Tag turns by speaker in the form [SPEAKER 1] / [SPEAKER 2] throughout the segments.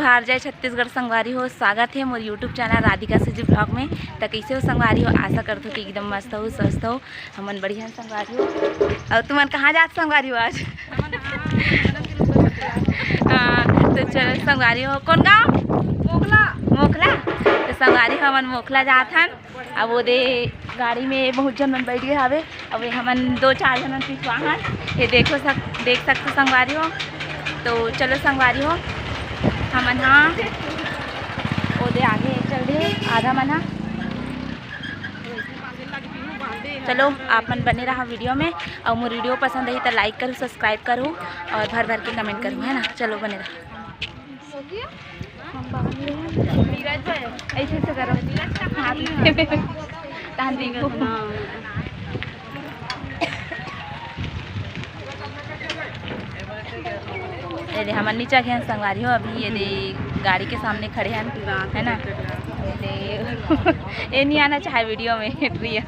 [SPEAKER 1] हार जय छत्तीसगढ़ संगवारी हो। स्वागत है मोर यूट्यूब चैनल राधिका सुजी ब्लॉग में। तो कैसे हो संगवारी हो? आशा करते हो कि एकदम मस्त हो, स्वस्थ हो। हमन बढ़िया संगवारी हो। और तुमन कहाँ जात संगवारी हो आज? तो चलो संगवारी हो। कौन गाँव? मोखला। मोखला तो संगवारी हो हमन मोखला जात हन। अब वो दे गाड़ी में बहुत जन मन बैठ गए हवे। अब हमन 2-4 जन पिछवा हन। ये देख सकते संगवारी हो। तो चलो संगवारी हो हमन हाँ ओदे आगे चल रहे आधा मना। चलो आप मन बने रहा वीडियो में। और मोर वीडियो पसंद आई तो लाइक करूँ, सब्सक्राइब करूँ और भर भर के कमेंट करूँ, है ना। चलो बने रहा। ऐसे से करो ये हमन नीचा गए संगवारी हो। अभी ये गाड़ी के सामने खड़े हैं, है ना। ये नहीं आना चाहे वीडियो में प्रिया।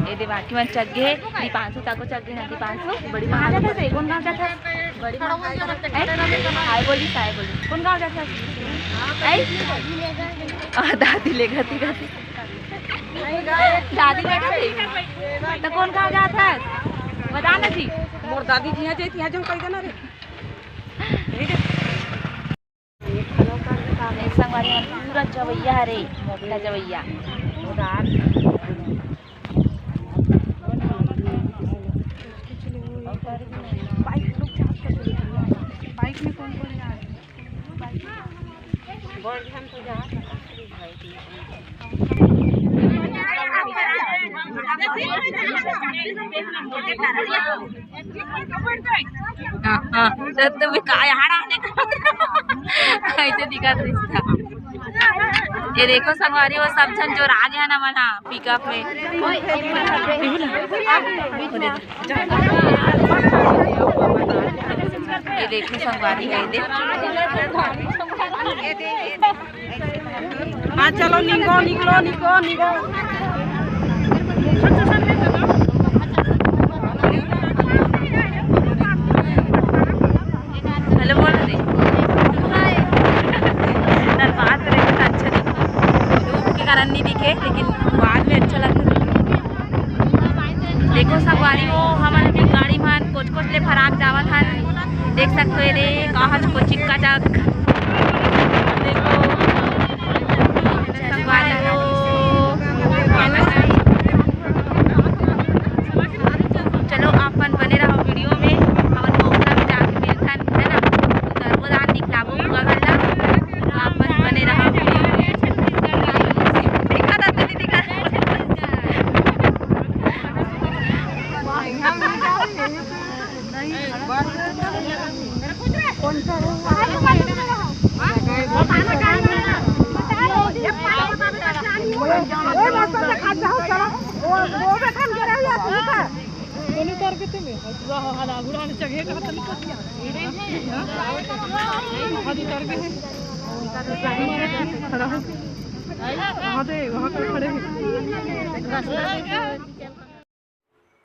[SPEAKER 1] ये दे बाकी मन चक गए दीपांशु ताको चक गए ना। दीपांशु बड़ी कहाँ जाता है? कौन गाँव जाता है? बड़ी हाय बोली कौन गाँव जाता है? दादी ले गती दादी ले गती तो कौन गाँव जाता है बता ना जी।
[SPEAKER 2] मोर दादी जी जे तिया जो कह देना रे।
[SPEAKER 1] संगवारी पूरा जवैया रे, मोखला जवैया उधार।
[SPEAKER 2] बाइक में कौन जा रहा है? हम तो जा
[SPEAKER 1] ऐसे दिखा रिश्ता। ये देखो संगवारी वो सब जन जो आ गया ना मना पिकअप में। ये देखो संगवारी है
[SPEAKER 2] हाँ चलो निकलो।
[SPEAKER 1] हेलो बोल दे बात रहे अच्छा धूप के कारण नहीं दिखे, लेकिन बाद में अच्छा लगता। देखो संगवारी हो हमारे अभी गाड़ी में कुछ ले फराक जावत हन। देख सकते हो रे कहज को चिक्का चक। देखो संगवारी हो चलो आपन बने रहो वीडियो में। हमन मोखला में जाके मिलथन, है ना। नर्मदा दिखलाबो हुआ गल्ला। आपन बने रहो वीडियो में। दिखा था तो नहीं दिखा।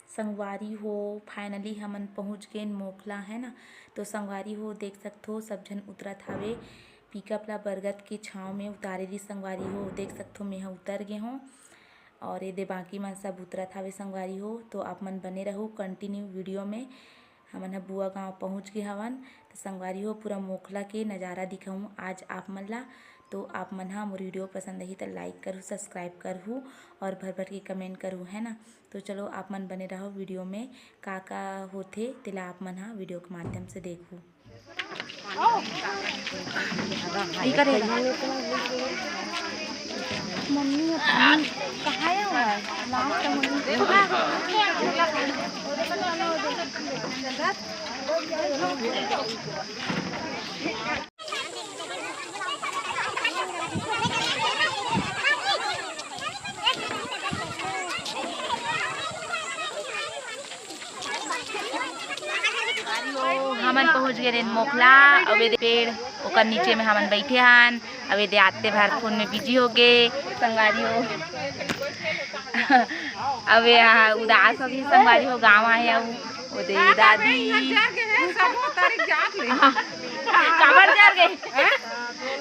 [SPEAKER 1] संगवारी हो फाइनली हमन पहुँच गए मोखला, है ना। तो संगवारी हो देख सकते हो सब जन उतरत हवे पिकअप ला बरगद के छाँव में उतारे रही। संगवारी हो देख सकते हो मैं उतर गए हूँ और ये दे बाकी मन सब उतरत हवे संगवारी हो। तो आप मन बने रहो कंटिन्यू वीडियो में। हमन बुआ गाँव पहुँच गए हवन। तो संगवारी हो पूरा मोखला के नज़ारा दिखाऊँ आज आप मन ला। तो आप मन हा मोर वीडियो पसंद आई तो लाइक करूँ, सब्सक्राइब करूँ और भर भर के कमेंट करूँ, है ना। तो चलो आप मन बने रहो वीडियो में। का होथे तेला आप मन हा वीडियो के माध्यम से देखूँ। मम्मी कहाँ है लास्ट हमन पहुँच गए मोखला। अब पेड़ ओकर नीचे में हमन बैठे हन। अब ये आते भर फोन में बिजी हो गए संगवारी हो। अब यहाँ उदास हो गई संगवारी हो। गाँव आए दादी काबर जार गए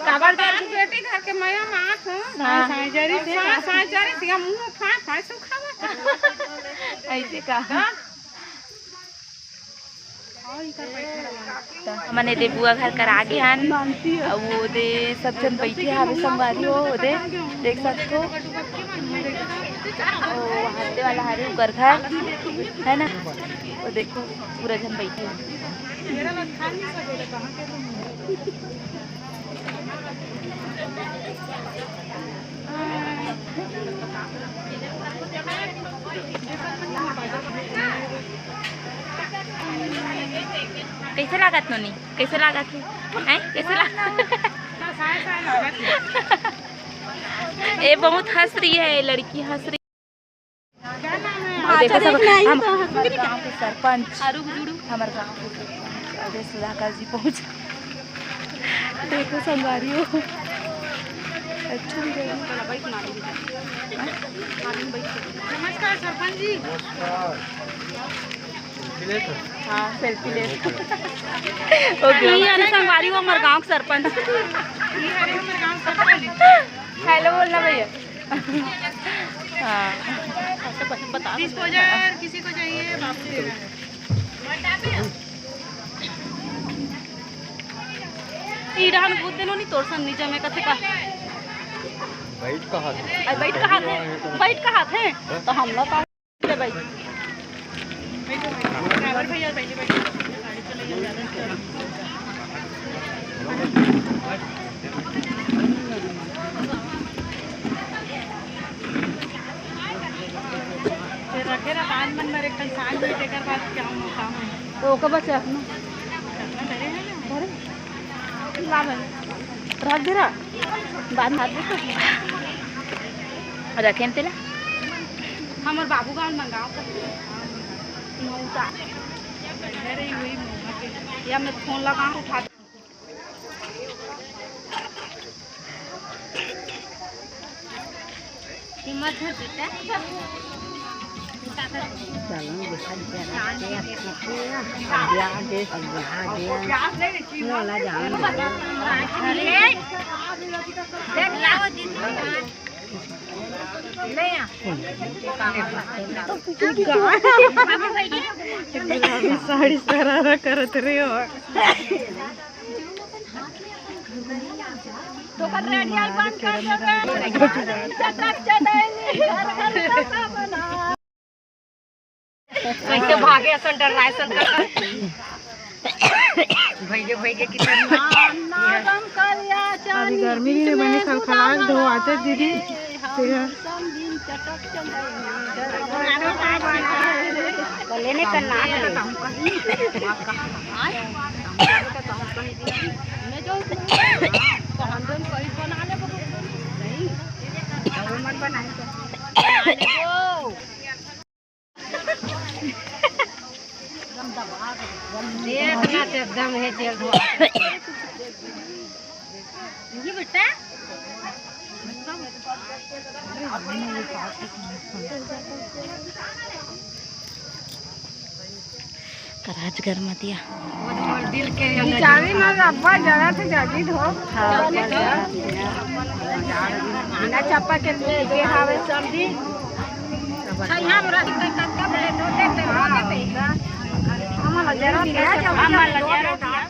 [SPEAKER 1] काबर जार
[SPEAKER 2] बेटी घर के माया माँ को
[SPEAKER 1] हाँ।
[SPEAKER 2] साइजरी से साइजरी से मुंह फाड़ फाड़ सुखावा
[SPEAKER 1] ऐसे का हमने दे बुआ घर कर आगे हन वो दे सब जन बैठे हावे संगवारी हो दे देख सकते हो हाथे वाला हारे ऊपर घर है ना वो देखो पूरा जन बैठे हैं कैसे लागत नोनी कैसे लागत है कैसे लागत ये बहुत हंस रही है लड़की हंस रही देखो सब हम गाँव के सरपंच हमारे गाँव के सुधाकर जी पहुँच देखो संगवारी हो अच्छा
[SPEAKER 2] नमस्कार सरपंच जी
[SPEAKER 1] हाँ सेल्फी ले
[SPEAKER 2] संगवारी हो हमारे गांव के सरपंच
[SPEAKER 1] हेलो बोलना भैया हाँ
[SPEAKER 2] डिस्पोजर किसी को चाहिए बापू दे रहा है ईरान बुद्ध नो नहीं तोड़ सन नीचे में कथे का
[SPEAKER 3] बैठ कहाँ थे?
[SPEAKER 2] बैठ कहाँ थे तो हम लोग ले बैठ ड्राइवर भैया बैठे बैठे गाड़ी चले फिर रखे ना पान मन में एक सांझ बैठे कर बाद क्या काम है तो ओके बस अपना डरे हैं ना लाभ है रख दे रहा बाद में
[SPEAKER 1] रखें तेला
[SPEAKER 2] हमारे बाबू गाँव मंगाओ या मैं फोन लगा उठा साड़ी सरारा करत रहे हो तो कर रेडी आई बंद कर कैसे भागे सेंटर राय सेंटर भैगे कितना अभी गर्मी भी नहीं बनी खलखलाहट धो आते दीदी लेने का नाम एकदम है जेल बेटा
[SPEAKER 1] कराज गरमा दिया
[SPEAKER 2] दिल के चावी में अब्बा जरा से जागी धो बिना चप्पा के ले हावे सब्जी छैया में रही तक कब ले दो देते हो देते हमला जरा दिया हमला जरा दिया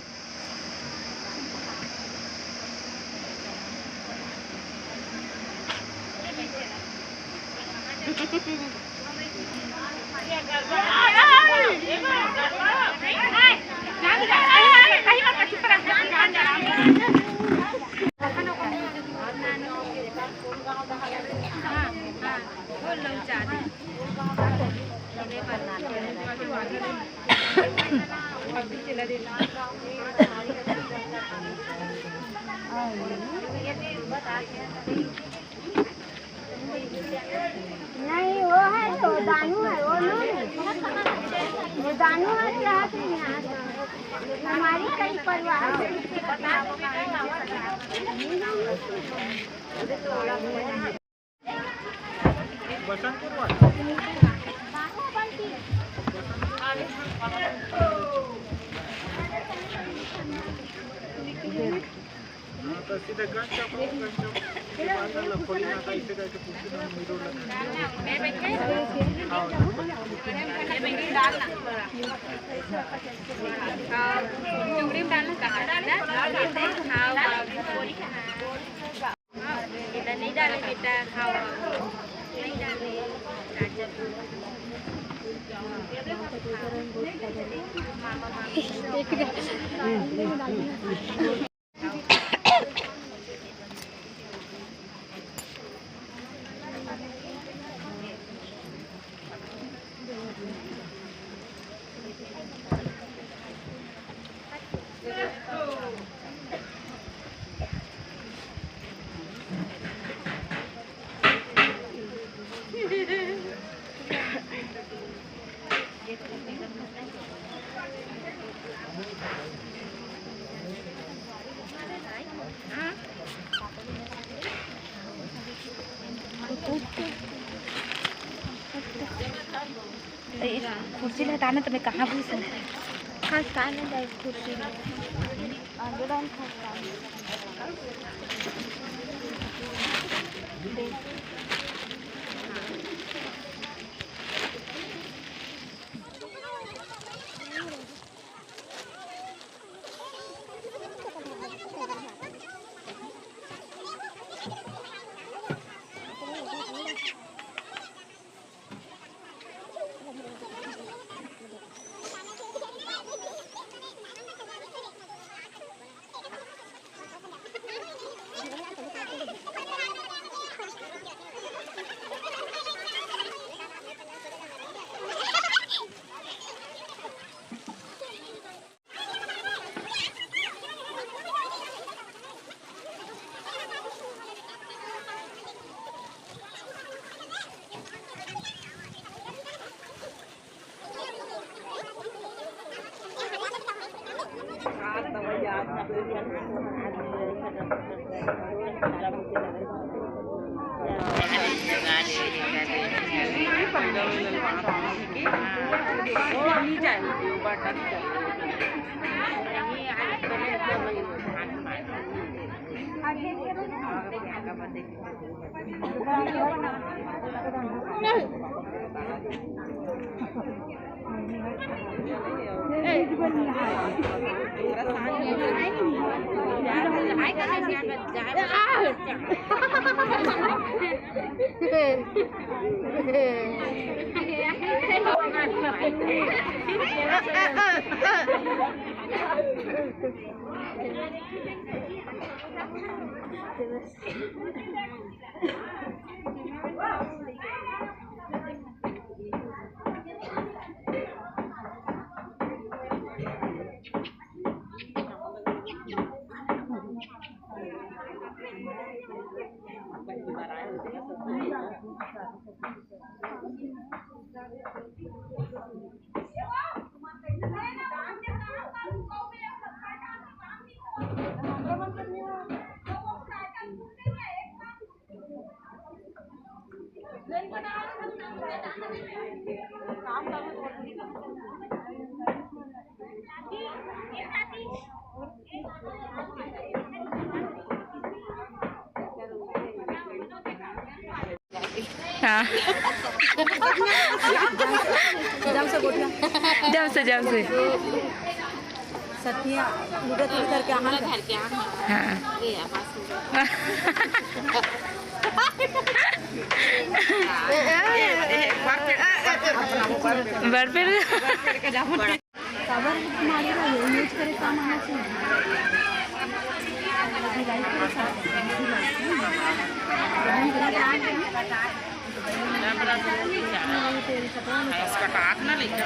[SPEAKER 2] नहीं वो है तो दानू है वो दानू है यहाँ से हमारी कई परिवार
[SPEAKER 3] सीधे गंज चौक खोली नाका इसे करके पूछे ना मीरो लगा
[SPEAKER 2] चुंगड़ी में डालना कहाँ डालना बेटा नहीं डाले बेटा खाओ नहीं डाले
[SPEAKER 1] कुर्सी हटाना तो मैं कहाँ घुसूँ?
[SPEAKER 2] हाँ स्थान है जाए कुर्सी
[SPEAKER 1] हाँ जब से
[SPEAKER 2] सतिया लुटा थोड़ी करके आना
[SPEAKER 1] हाँ बरपेर
[SPEAKER 2] कवर मारेगा ये यूज करे काम आना चाहिए इसका काटना लेकर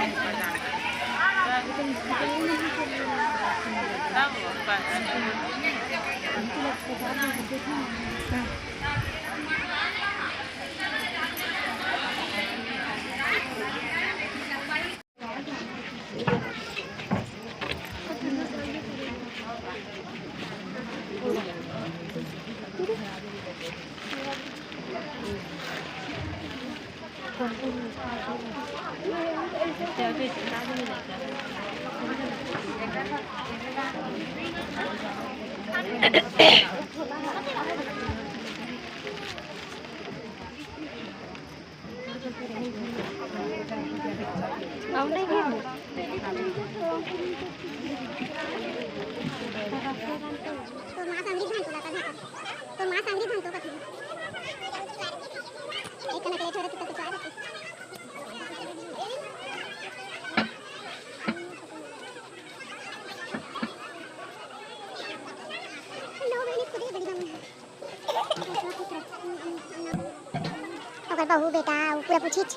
[SPEAKER 4] बहू बेटा पूरा पूछीच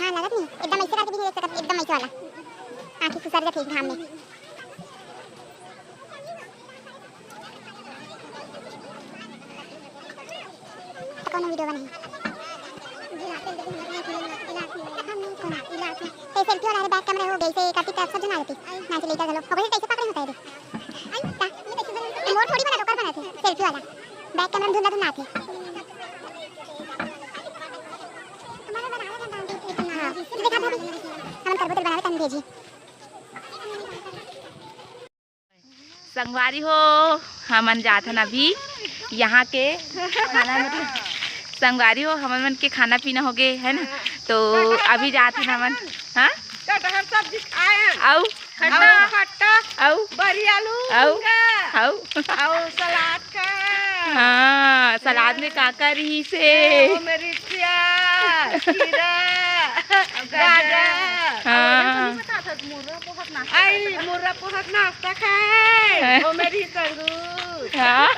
[SPEAKER 4] हाँ लगत नहीं एकदम ऐसे करके भी नहीं देख सकत एकदम ऐसे वाला आँखें खुसर जाती घाम में कौन वीडियो बनाई सेल्फी वाला बैक कैमरा हो गई से काफी तरफ से जना लेती ना चले इधर चलो हो गई कैसे पकड़े होता है मोर थोड़ी बना दो कर बना थे सेल्फी वाला बैक कैमरा धुंधला धुंधला थे
[SPEAKER 1] संगवारी हो हमन जात हन अभी यहाँ के खाना मतलब संगवारी हो हमन मन के खाना पीना हो गए है ना तो अभी जात हन हमन हाँ
[SPEAKER 2] सब्जी खाए
[SPEAKER 1] आओ
[SPEAKER 2] खट्टा
[SPEAKER 1] आओ
[SPEAKER 2] बड़ी आलू
[SPEAKER 1] आओ आओ
[SPEAKER 2] आओ सलाद का
[SPEAKER 1] हाँ सलाद में काका रही से
[SPEAKER 2] मिर्चिया खीरा गाजर
[SPEAKER 1] हाँ
[SPEAKER 2] आई मुर्रा पोहक नाश्ता खाए ओ मेरी तरबूज
[SPEAKER 1] हाँ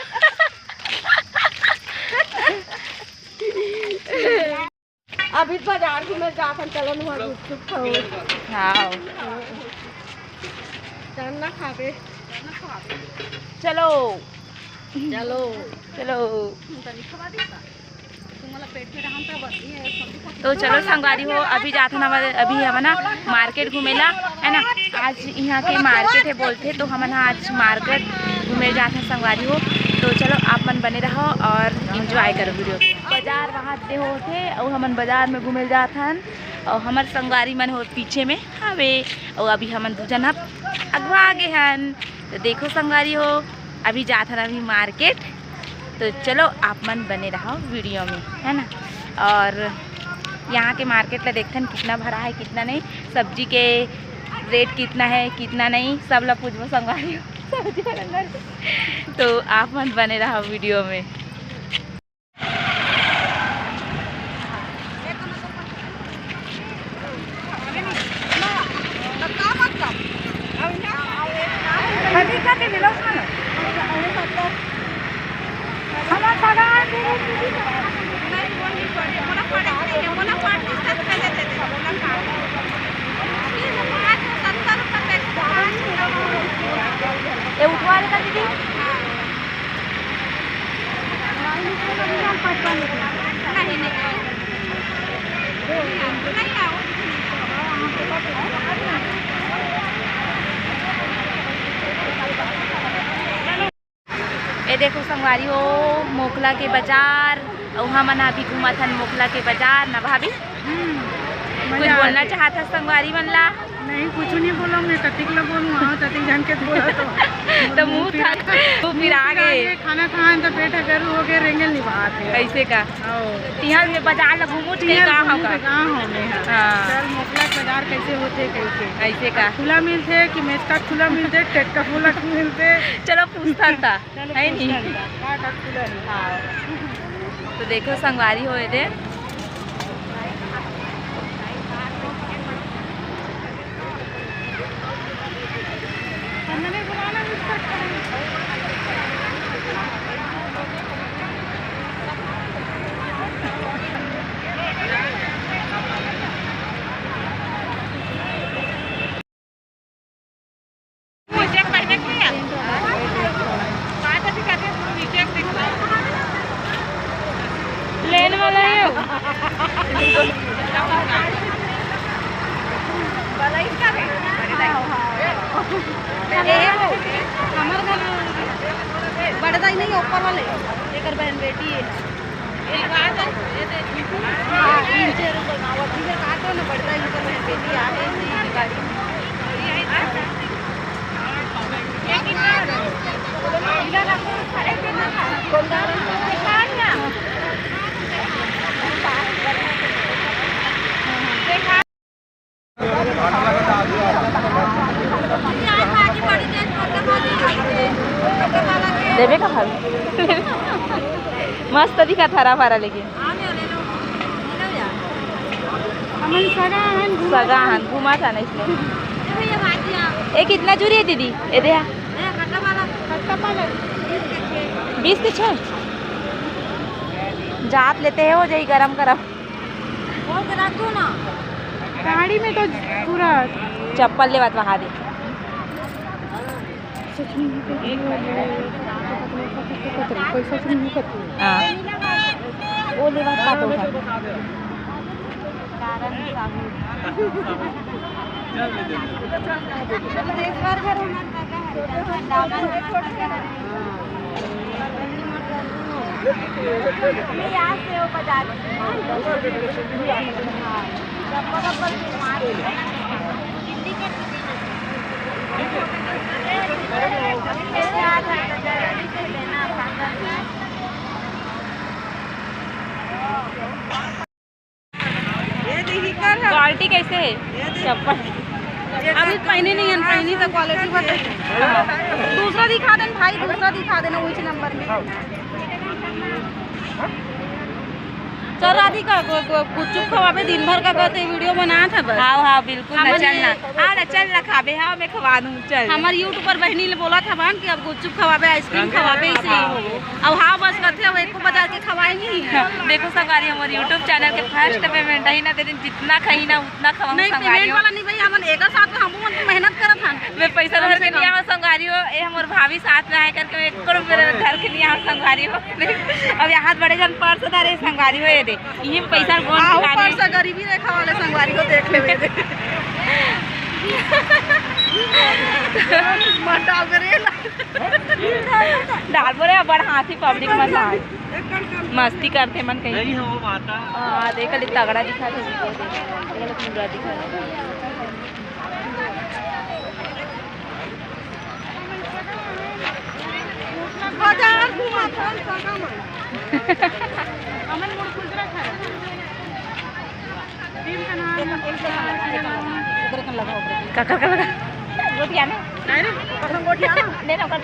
[SPEAKER 2] अभी बाजार में जाकर चलन हुआ गुपचुप खाओ
[SPEAKER 1] हाँ
[SPEAKER 2] चलना खावे
[SPEAKER 1] चलो
[SPEAKER 2] चलो
[SPEAKER 1] चलो तो चलो संगवारी हो अभी जाते ना अभी हम ना मार्केट घूमेला है ना आज यहाँ के मार्केट है बोलते तो हम ना आज मार्केट घूमे जाते हैं संगवारी हो तो चलो आप मन बने रहो और एंजॉय करो वीडियो बाजार वहाँ दे होते और हमन बाजार में घूमे जाते हैं और हमारे संगवारी मन हो पीछे में हवे और अभी हमन दू जना अगवा आगे हैं तो देखो संगवारी हो अभी जाते हैं अभी मार्केट तो चलो आप मन बने रहो वीडियो में है ना और यहाँ के मार्केट ला देखते हैं कितना भरा है कितना नहीं सब्जी के रेट कितना है कितना नहीं सब लोग पूछो संगवारी सब्जी अंदर तो आप मन बने रहो वीडियो में ये उठवा लेगा दीदी ये देखो संगवारी हो मोखला के बाजार और वहाँ मना भी घूमा था मोखला के बाजार ना भाभी कुछ बोलना चाहता संगवारी मन ला
[SPEAKER 2] नहीं कुछ नहीं बोला मैं कतिक ला बोलूँ हाँ कतिक जान के बोला
[SPEAKER 1] तो मुँह था तू फिर आ गए
[SPEAKER 2] खाना खाए तो पेट अगर हो गए रेंगल नहीं बात है
[SPEAKER 1] कैसे का यहाँ भी बाजार ला घूमू के कहाँ होगा
[SPEAKER 2] कहाँ होने चल मोखला बाजार कैसे होते कैसे
[SPEAKER 1] ऐसे का
[SPEAKER 2] खुला मिलते कि मेज का खुला मिलते टेट का खुला मिलते
[SPEAKER 1] चलो पूछता था है नहीं
[SPEAKER 2] हाँ
[SPEAKER 1] तो देखो संगवारी हो दे लेने वाला है
[SPEAKER 2] बड़दा ही नहीं ऊपर वाले एक बहन बेटी है काटो ना बड़दा ही बहन बेटी आ गाड़ी
[SPEAKER 1] लेबे का भाभी मस्त दिखा थारा फारा लेके
[SPEAKER 2] हमन
[SPEAKER 1] सगा हन घुमा था ना इसमें। ये कितना चूरी है दीदी? ये दे 20 के 6 जात लेते हैं वो जही गरम गरम
[SPEAKER 2] गाड़ी में तो पूरा
[SPEAKER 1] चप्पल ले बात वहा दे। हाँ वो ले बात का तो क्वालिटी कैसे है चप्पल?
[SPEAKER 2] अभी पहने नहीं है, पहनी तो क्वालिटी बता। दूसरा दिखा देना भाई, दूसरा दिखा देना वही नंबर में। चल राधिका गुपचुप खवाबे दिन भर का कहते वीडियो बनाया था बस।
[SPEAKER 1] हाँ हाँ बिल्कुल ना चलना। हाँ ना चल ना खाबे। हाँ मैं खवा दूँ चल।
[SPEAKER 2] हमारे यूट्यूब पर बहनी ने बोला था बान कि अब गुपचुप खवाबे आइसक्रीम खवाबे इसे अब हाँ बस करते अब एक को बाजार के खवाएंगे ही।
[SPEAKER 1] देखो संगारी हमारे यूट्यूब चैनल के फर्स्ट पेमेंट ही ना दे दिन जितना कहीं ना उतना खवा
[SPEAKER 2] नहीं पेमेंट वाला नहीं भाई, हम एक साथ में हम मेहनत करत हन।
[SPEAKER 1] मैं पैसा धर के नहीं आवा संगारी हो। ये हमारे भाभी साथ में आए करके मैं 1 करोड़ मेरे धर के नहीं आवा संगारी हो। अब यहाँ बड़े जन पर्स धरे संगारी हो ये दे ये पैसा
[SPEAKER 2] पर्स गरीबी रेखा वाले संगवारी को देख ले
[SPEAKER 1] डाल बोले बड़ा हाथी पब्लिक मत मस्ती करते मन कहीं
[SPEAKER 3] नहीं हो माता।
[SPEAKER 1] हाँ देख ली तगड़ा दिखा था पूरा दिखा काका का लगा गोटिया में
[SPEAKER 2] गोटिया
[SPEAKER 1] ले ना कर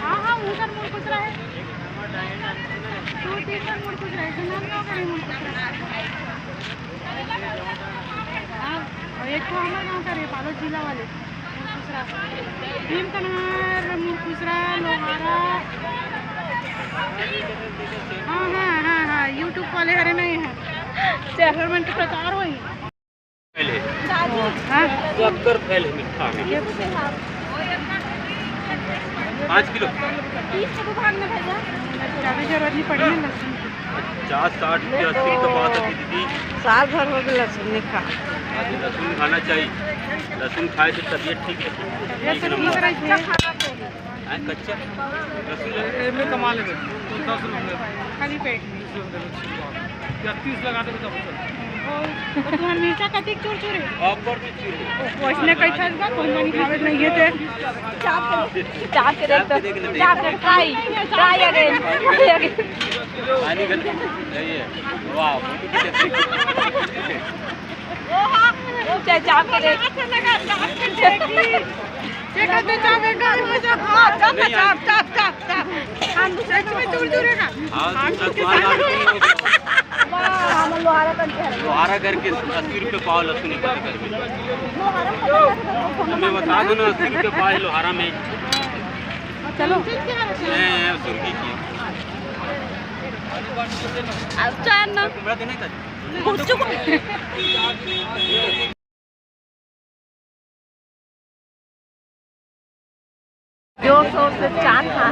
[SPEAKER 2] हाँ हाँ मुसर मुड़ कुछ रहा है तो तीसरा मुड़ कुछ रहा है नाम ना करे मुड़ कुछ रहा हां और एक तो हमारे गांव का रे पालो जिला वाले दूसरा भीम कनार मुड़ कुछ रहा लोहारा। हाँ हाँ हाँ हाँ यूट्यूब वाले हरे नहीं है गवर्नमेंट के प्रचार हुई
[SPEAKER 3] पहले
[SPEAKER 2] हाँ
[SPEAKER 3] 70 पहले मिठा 5 किलो
[SPEAKER 2] 30 के दुकान में भेजा ज़्यादा जरूरत नहीं पड़ी है लहसुन की
[SPEAKER 3] 50 60 80 तो बात है दीदी।
[SPEAKER 2] साल भर हो गया लहसुन नहीं खा
[SPEAKER 3] लहसुन खाना चाहिए। लहसुन खाए तो तबीयत ठीक है। कच्चा लहसुन में कमा ले 10 रुपये
[SPEAKER 2] खाली पेट
[SPEAKER 3] या 30 लगा दे तो
[SPEAKER 2] तुम्हारी मिर्चा कति चूर चूरे
[SPEAKER 3] ऑफर में चूर
[SPEAKER 2] उसने कैसा का कोई नहीं खावे नहीं है ते
[SPEAKER 1] चाप के देख तो चाप के ट्राई अगेन
[SPEAKER 3] पानी गल सही है। वाह
[SPEAKER 1] चाप के देख
[SPEAKER 2] चेक करते चाप एक गाड़ी में चाप हां चाप चाप चाप चाप हम दूसरे में चूर चूरे का
[SPEAKER 3] हां
[SPEAKER 2] हम लोहारा करके
[SPEAKER 3] लोहारा करके 80 रुपये पाव लहसुन निकाल कर हमें बता दो ना 80 रुपये पाव लोहारा में।
[SPEAKER 2] चलो
[SPEAKER 3] सुर्खी की
[SPEAKER 2] अब चार ना
[SPEAKER 3] बड़ा देना था
[SPEAKER 2] गुपचुप
[SPEAKER 1] जोर शोर से चाट खा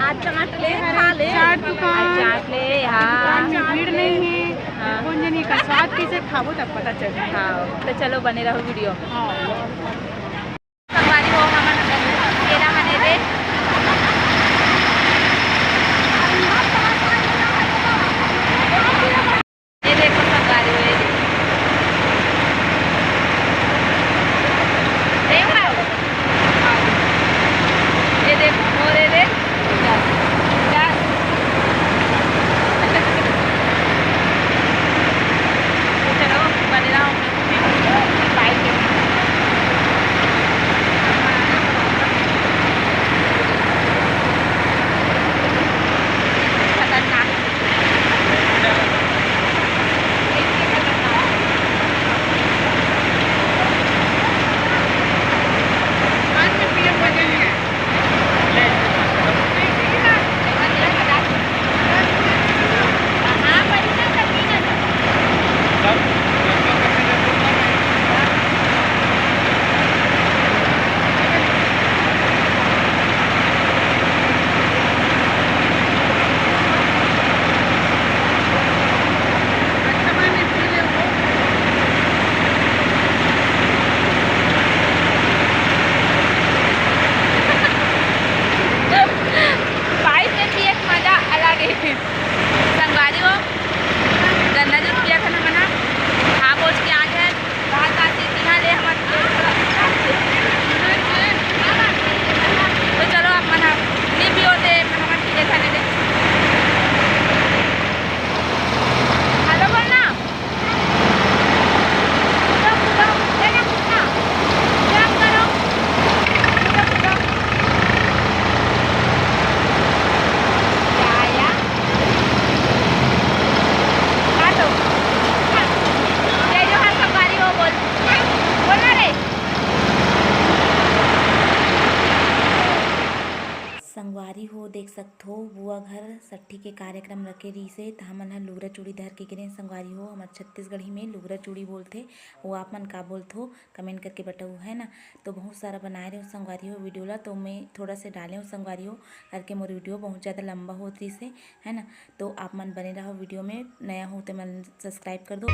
[SPEAKER 1] आज चाट ले खा ले
[SPEAKER 2] चाट दुकान
[SPEAKER 1] चाट ले। हाँ
[SPEAKER 2] भीड़ नहीं है कौन जानी का स्वाद कैसे खाबो तब पता चले।
[SPEAKER 1] हाँ तो चलो बने रहो वीडियो।
[SPEAKER 2] हाँ
[SPEAKER 1] संगवारी हो हमन केला हने दे ये देखो संगवारी हो ये देखो मोरे दे चलो बने रहो। सकथो बुआ घर सट्ठी के कार्यक्रम रखे रहीसे त हमन ह लुगरा चूड़ी धर के गिरे संगवारी हो। हमर छत्तीसगढ़ी में लुगरा चूड़ी बोलथे। वो आप मन का बोलथो कमेंट करके बताऊ है ना। तो बहुत सारा बनाए रहे हो संगवारी हो वीडियो ला, तो मैं थोड़ा से डाले हूँ संगवारी हो करके मोर वीडियो बहुत ज़्यादा लंबा होत रही से है ना। तो आप मन बने रहो वीडियो में, नया हो तो मन सब्सक्राइब कर दो।